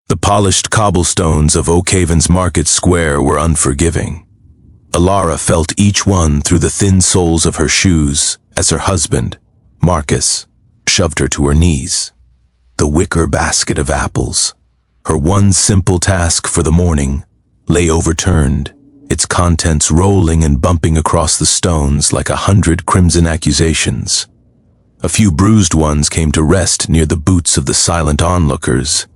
The polished cobblestones of Oakhaven's market square were unforgiving. Elara felt each one through the thin soles of her shoes as her husband, Marcus, shoved her to her knees. The wicker basket of apples, her one simple task for the morning, lay overturned, its contents rolling and bumping across the stones like 100 crimson accusations. A few bruised ones came to rest near the boots of the silent onlookers.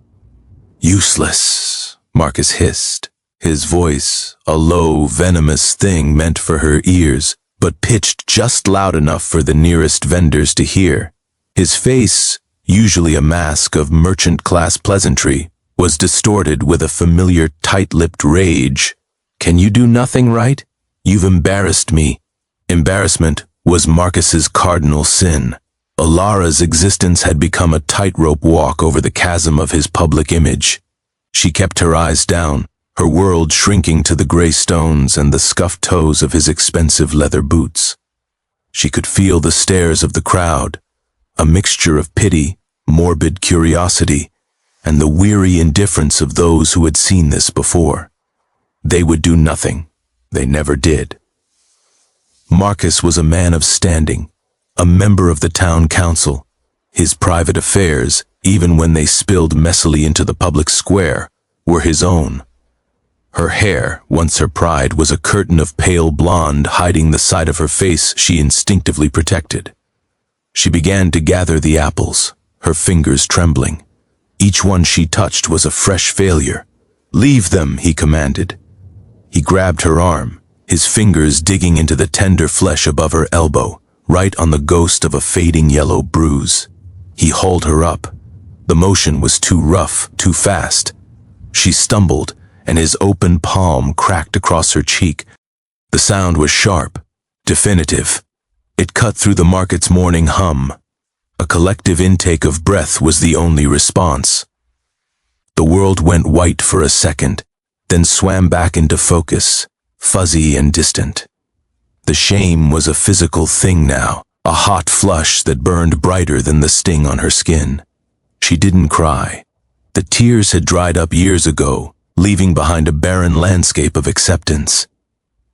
"Useless," Marcus hissed, his voice a low, venomous thing meant for her ears, but pitched just loud enough for the nearest vendors to hear. His face, usually a mask of merchant-class pleasantry, was distorted with a familiar tight-lipped rage. "Can you do nothing right? You've embarrassed me." Embarrassment was Marcus's cardinal sin. Elara's existence had become a tightrope walk over the chasm of his public image. She kept her eyes down, her world shrinking to the gray stones and the scuffed toes of his expensive leather boots. She could feel the stares of the crowd, a mixture of pity, morbid curiosity, and the weary indifference of those who had seen this before. They would do nothing. They never did. Marcus was a man of standing, a member of the town council. His private affairs, even when they spilled messily into the public square, were his own. Her hair, once her pride, was a curtain of pale blonde hiding the side of her face she instinctively protected. She began to gather the apples, her fingers trembling. Each one she touched was a fresh failure. "Leave them," he commanded. He grabbed her arm, his fingers digging into the tender flesh above her elbow, right on the ghost of a fading yellow bruise. He hauled her up. The motion was too rough, too fast. She stumbled, and his open palm cracked across her cheek. The sound was sharp, definitive. It cut through the market's morning hum. A collective intake of breath was the only response. The world went white for a second, then swam back into focus, fuzzy and distant. The shame was a physical thing now, a hot flush that burned brighter than the sting on her skin. She didn't cry. The tears had dried up years ago, leaving behind a barren landscape of acceptance.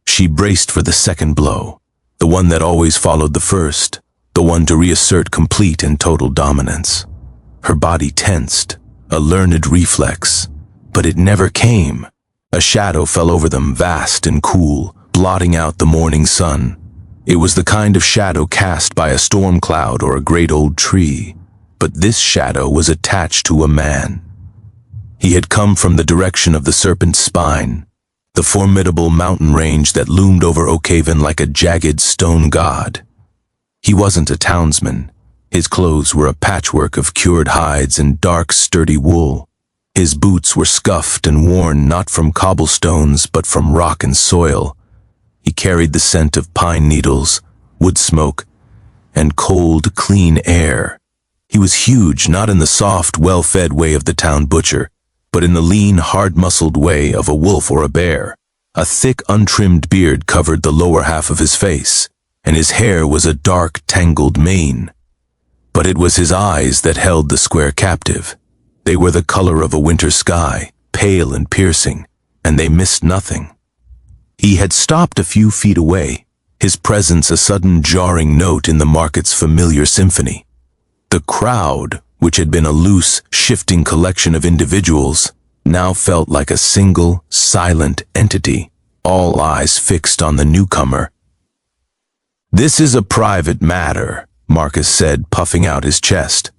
She braced for the second blow, the one that always followed the first, the one to reassert complete and total dominance. Her body tensed, a learned reflex, but it never came. A shadow fell over them, vast and cool, blotting out the morning sun. It was the kind of shadow cast by a storm cloud or a great old tree, but this shadow was attached to a man. He had come from the direction of the Serpent's spine, the formidable mountain range that loomed over Oakhaven like a jagged stone god. He wasn't a townsman. His clothes were a patchwork of cured hides and dark, sturdy wool. His boots were scuffed and worn not from cobblestones but from rock and soil. He carried the scent of pine needles, wood smoke, and cold, clean air. He was huge, not in the soft, well-fed way of the town butcher, but in the lean, hard-muscled way of a wolf or a bear. A thick, untrimmed beard covered the lower half of his face, and his hair was a dark, tangled mane. But it was his eyes that held the square captive. They were the color of a winter sky, pale and piercing, and they missed nothing. He had stopped a few feet away, his presence a sudden jarring note in the market's familiar symphony. The crowd, which had been a loose, shifting collection of individuals, now felt like a single, silent entity, all eyes fixed on the newcomer. "This is a private matter," Marcus said, puffing out his chest.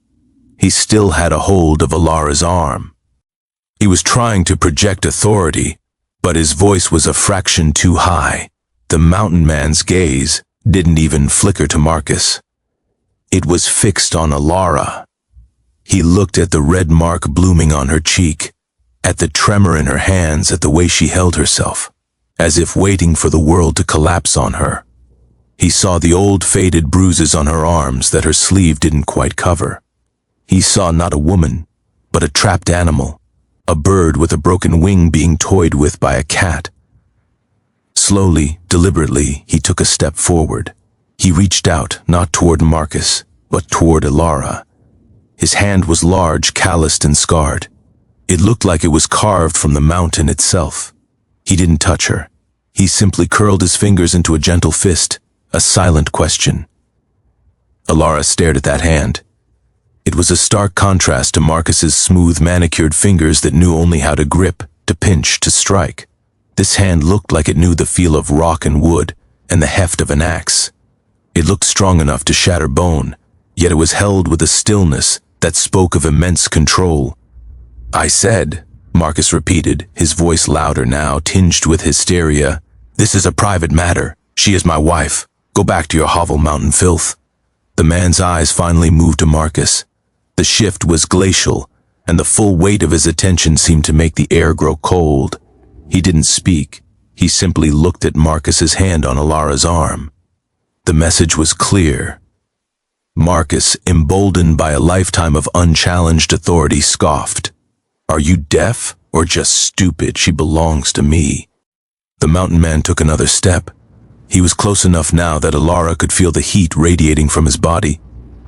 He still had a hold of Elara's arm. He was trying to project authority, but his voice was a fraction too high. The mountain man's gaze didn't even flicker to Marcus. It was fixed on Elara. He looked at the red mark blooming on her cheek, at the tremor in her hands, at the way she held herself, as if waiting for the world to collapse on her. He saw the old faded bruises on her arms that her sleeve didn't quite cover. He saw not a woman, but a trapped animal, a bird with a broken wing being toyed with by a cat. Slowly, deliberately, he took a step forward. He reached out, not toward Marcus, but toward Elara. His hand was large, calloused and scarred. It looked like it was carved from the mountain itself. He didn't touch her. He simply curled his fingers into a gentle fist, a silent question. Elara stared at that hand. It was a stark contrast to Marcus's smooth, manicured fingers that knew only how to grip, to pinch, to strike. This hand looked like it knew the feel of rock and wood, and the heft of an axe. It looked strong enough to shatter bone, yet it was held with a stillness that spoke of immense control. "I said," Marcus repeated, his voice louder now, tinged with hysteria, "this is a private matter. She is my wife. Go back to your hovel, mountain filth." The man's eyes finally moved to Marcus. The shift was glacial, and the full weight of his attention seemed to make the air grow cold. He didn't speak. He simply looked at Marcus's hand on Elara's arm. The message was clear. Marcus, emboldened by a lifetime of unchallenged authority, scoffed. "Are you deaf or just stupid? She belongs to me." The mountain man took another step. He was close enough now that Elara could feel the heat radiating from his body.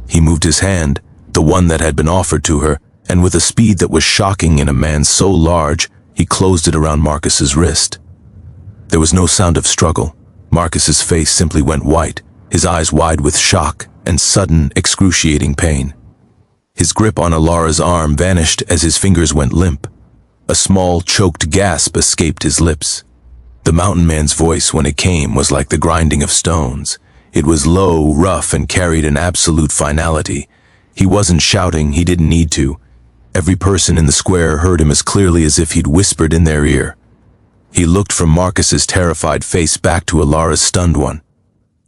He moved his hand, the one that had been offered to her, and with a speed that was shocking in a man so large, he closed it around Marcus's wrist. There was no sound of struggle. Marcus's face simply went white, his eyes wide with shock and sudden, excruciating pain. His grip on Elara's arm vanished as his fingers went limp. A small, choked gasp escaped his lips. The mountain man's voice, when it came, was like the grinding of stones. It was low, rough, and carried an absolute finality. He wasn't shouting, he didn't need to. Every person in the square heard him as clearly as if he'd whispered in their ear. He looked from Marcus's terrified face back to Elara's stunned one.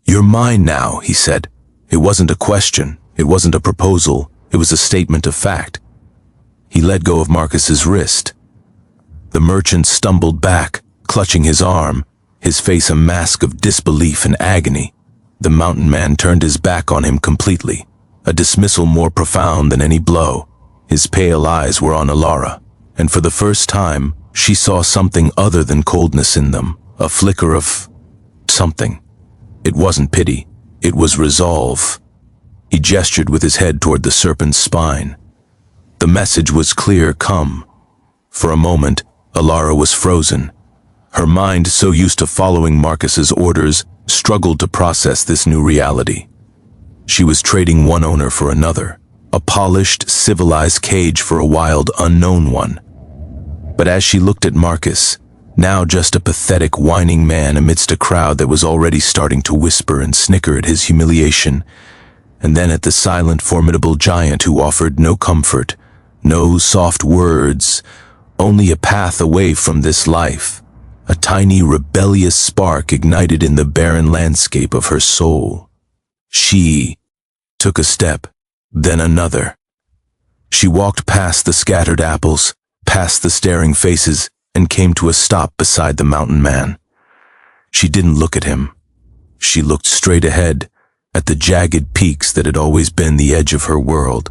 "You're mine now," he said. It wasn't a question, it wasn't a proposal, it was a statement of fact. He let go of Marcus's wrist. The merchant stumbled back, clutching his arm, his face a mask of disbelief and agony. The mountain man turned his back on him completely, a dismissal more profound than any blow. His pale eyes were on Elara, and for the first time, she saw something other than coldness in them, a flicker of something. It wasn't pity, it was resolve. He gestured with his head toward the serpent's spine. The message was clear, come. For a moment, Elara was frozen. Her mind, so used to following Marcus's orders, struggled to process this new reality. She was trading one owner for another, a polished, civilized cage for a wild, unknown one. But as she looked at Marcus, now just a pathetic, whining man amidst a crowd that was already starting to whisper and snicker at his humiliation, and then at the silent, formidable giant who offered no comfort, no soft words, only a path away from this life, a tiny, rebellious spark ignited in the barren landscape of her soul. She took a step, then another. She walked past the scattered apples, past the staring faces, and came to a stop beside the mountain man. She didn't look at him. She looked straight ahead, at the jagged peaks that had always been the edge of her world.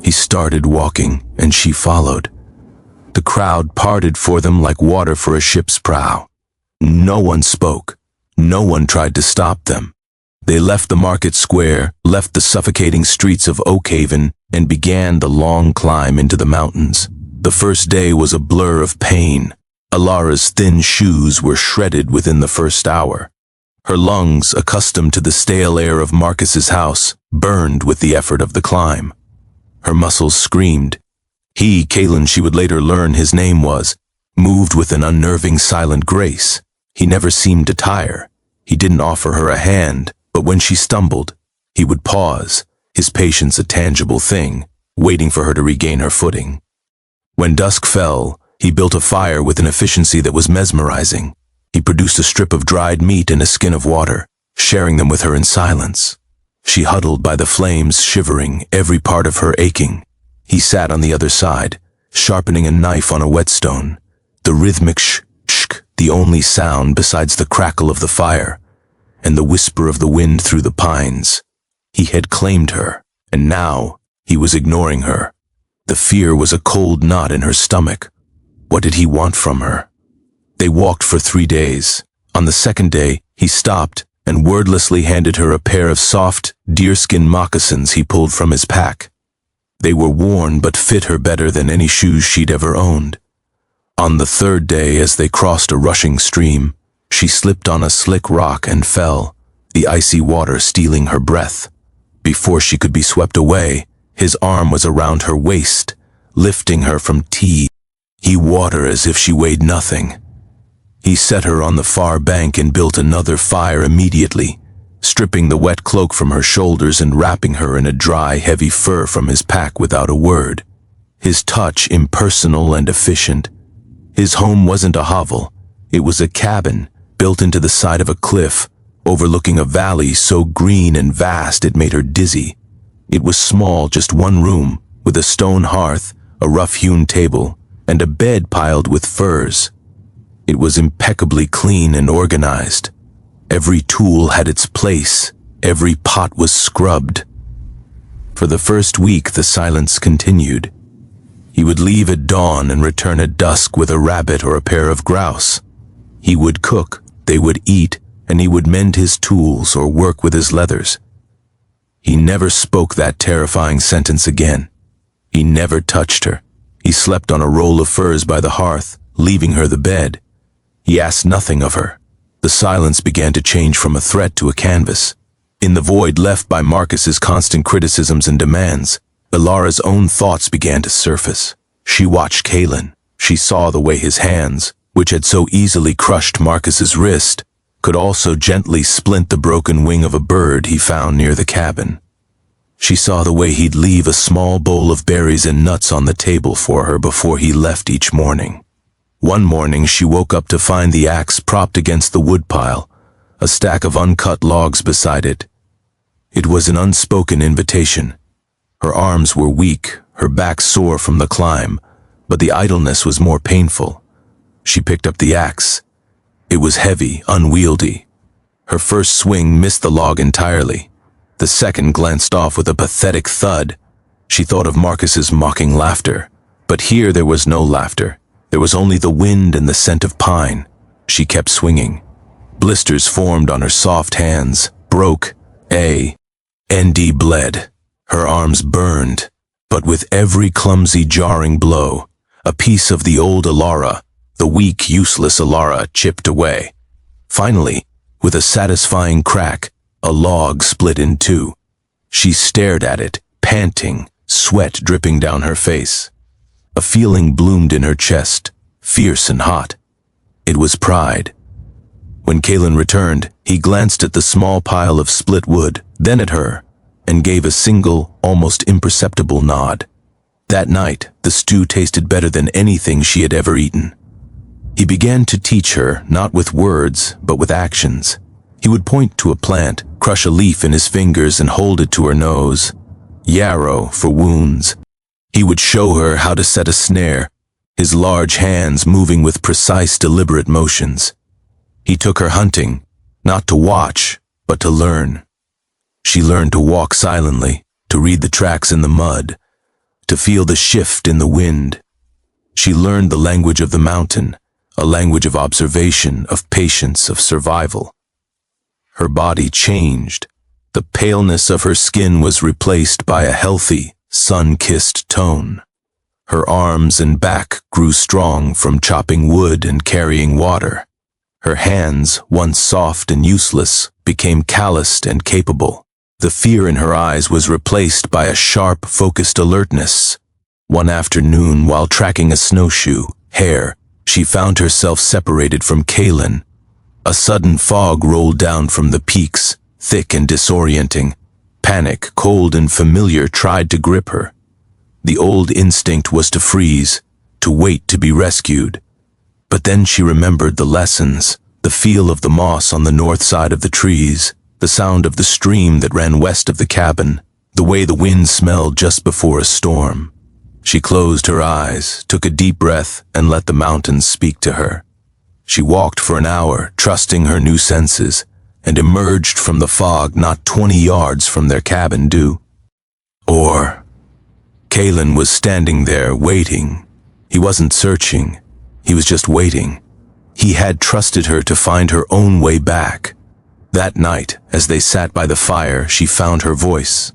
He started walking, and she followed. The crowd parted for them like water for a ship's prow. No one spoke. No one tried to stop them. They left the market square, left the suffocating streets of Oakhaven, and began the long climb into the mountains. The first day was a blur of pain. Elara's thin shoes were shredded within the first hour. Her lungs, accustomed to the stale air of Marcus's house, burned with the effort of the climb. Her muscles screamed. He, Kalen, she would later learn his name was, moved with an unnerving silent grace. He never seemed to tire. He didn't offer her a hand, but when she stumbled, he would pause, his patience a tangible thing, waiting for her to regain her footing. When dusk fell, he built a fire with an efficiency that was mesmerizing. He produced a strip of dried meat and a skin of water, sharing them with her in silence. She huddled by the flames, shivering, every part of her aching. He sat on the other side, sharpening a knife on a whetstone, the rhythmic shk, the only sound besides the crackle of the fire, and the whisper of the wind through the pines. He had claimed her, and now he was ignoring her. The fear was a cold knot in her stomach. What did he want from her? They walked for 3 days. On the second day, he stopped and wordlessly handed her a pair of soft, deerskin moccasins he pulled from his pack. They were worn but fit her better than any shoes she'd ever owned. On the third day, as they crossed a rushing stream, she slipped on a slick rock and fell, the icy water stealing her breath. Before she could be swept away, his arm was around her waist, lifting her from tea. He water as if she weighed nothing. He set her on the far bank and built another fire immediately, stripping the wet cloak from her shoulders and wrapping her in a dry, heavy fur from his pack without a word. His touch impersonal and efficient. His home wasn't a hovel. It was a cabin built into the side of a cliff, overlooking a valley so green and vast it made her dizzy. It was small, just one room, with a stone hearth, a rough-hewn table, and a bed piled with furs. It was impeccably clean and organized. Every tool had its place. Every pot was scrubbed. For the first week, the silence continued. He would leave at dawn and return at dusk with a rabbit or a pair of grouse. He would cook, they would eat, and he would mend his tools or work with his leathers. He never spoke that terrifying sentence again. He never touched her. He slept on a roll of furs by the hearth, leaving her the bed. He asked nothing of her. The silence began to change from a threat to a canvas. In the void left by Marcus's constant criticisms and demands, Elara's own thoughts began to surface. She watched Kalen. She saw the way his hands, which had so easily crushed Marcus's wrist, could also gently splint the broken wing of a bird he found near the cabin. She saw the way he'd leave a small bowl of berries and nuts on the table for her before he left each morning. One morning she woke up to find the axe propped against the woodpile, a stack of uncut logs beside it. It was an unspoken invitation. Her arms were weak, her back sore from the climb, but the idleness was more painful. She picked up the axe. It was heavy, unwieldy. Her first swing missed the log entirely. The second glanced off with a pathetic thud. She thought of Marcus's mocking laughter, but here there was no laughter. There was only the wind and the scent of pine. She kept swinging. Blisters formed on her soft hands, broke, N.D. bled. Her arms burned, but with every clumsy, jarring blow, a piece of the old Elara, the weak, useless Elara, chipped away. Finally, with a satisfying crack, a log split in two. She stared at it, panting, sweat dripping down her face. A feeling bloomed in her chest, fierce and hot. It was pride. When Kalen returned, he glanced at the small pile of split wood, then at her, and gave a single, almost imperceptible nod. That night, the stew tasted better than anything she had ever eaten. He began to teach her, not with words, but with actions. He would point to a plant, crush a leaf in his fingers and hold it to her nose. Yarrow for wounds. He would show her how to set a snare, his large hands moving with precise, deliberate motions. He took her hunting, not to watch, but to learn. She learned to walk silently, to read the tracks in the mud, to feel the shift in the wind. She learned the language of the mountain, a language of observation, of patience, of survival. Her body changed. The paleness of her skin was replaced by a healthy, sun-kissed tone. Her arms and back grew strong from chopping wood and carrying water. Her hands, once soft and useless, became calloused and capable. The fear in her eyes was replaced by a sharp, focused alertness. One afternoon, while tracking a snowshoe, hare, she found herself separated from Kalen. A sudden fog rolled down from the peaks, thick and disorienting. Panic, cold and familiar, tried to grip her. The old instinct was to freeze, to wait to be rescued. But then she remembered the lessons, the feel of the moss on the north side of the trees, the sound of the stream that ran west of the cabin, the way the wind smelled just before a storm. She closed her eyes, took a deep breath, and let the mountains speak to her. She walked for an hour, trusting her new senses, and emerged from the fog not 20 yards from their cabin due. Kalen was standing there, waiting. He wasn't searching. He was just waiting. He had trusted her to find her own way back. That night, as they sat by the fire, she found her voice.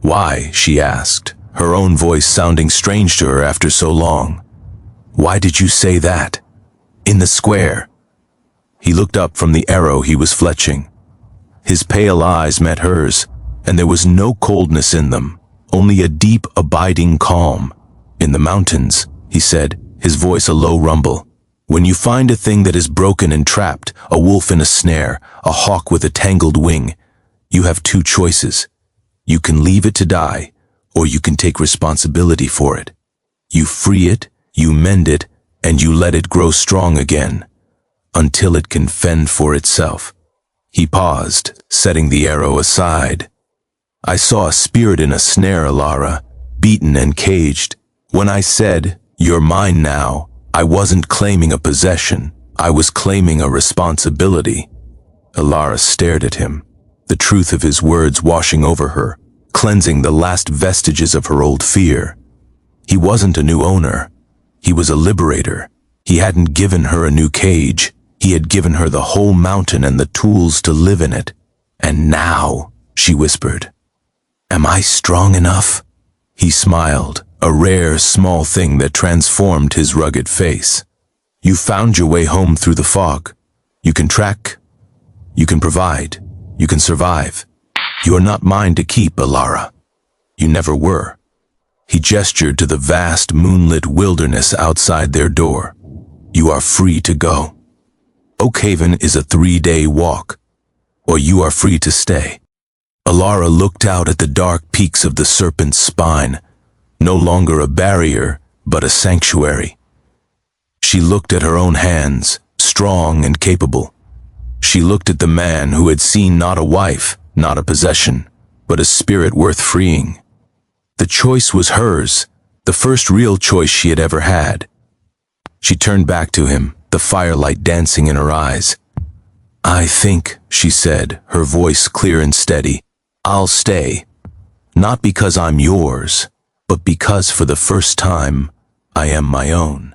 "Why?" she asked. her own voice sounding strange to her after so long. "Why did you say that? In the square?" He looked up from the arrow he was fletching. His pale eyes met hers, and there was no coldness in them, only a deep, abiding calm. "In the mountains," he said, his voice a low rumble. "When you find a thing that is broken and trapped, a wolf in a snare, a hawk with a tangled wing, you have two choices. You can leave it to die, or you can take responsibility for it. You free it, you mend it, and you let it grow strong again, until it can fend for itself." He paused, setting the arrow aside. "I saw a spirit in a snare, Elara, beaten and caged. When I said, 'You're mine now,' I wasn't claiming a possession. I was claiming a responsibility." Elara stared at him, the truth of his words washing over her, cleansing the last vestiges of her old fear. He wasn't a new owner. He was a liberator. He hadn't given her a new cage. He had given her the whole mountain and the tools to live in it. "And now," she whispered, "am I strong enough?" He smiled, a rare, small thing that transformed his rugged face. "You found your way home through the fog. You can track. You can provide. You can survive. You are not mine to keep, Elara. You never were." He gestured to the vast, moonlit wilderness outside their door. "You are free to go. Oakhaven is a 3-day walk, or you are free to stay." Elara looked out at the dark peaks of the Serpent's spine, no longer a barrier, but a sanctuary. She looked at her own hands, strong and capable. She looked at the man who had seen not a wife, not a possession, but a spirit worth freeing. The choice was hers, the first real choice she had ever had. She turned back to him, the firelight dancing in her eyes. "I think," she said, her voice clear and steady, "I'll stay. Not because I'm yours, but because for the first time, I am my own."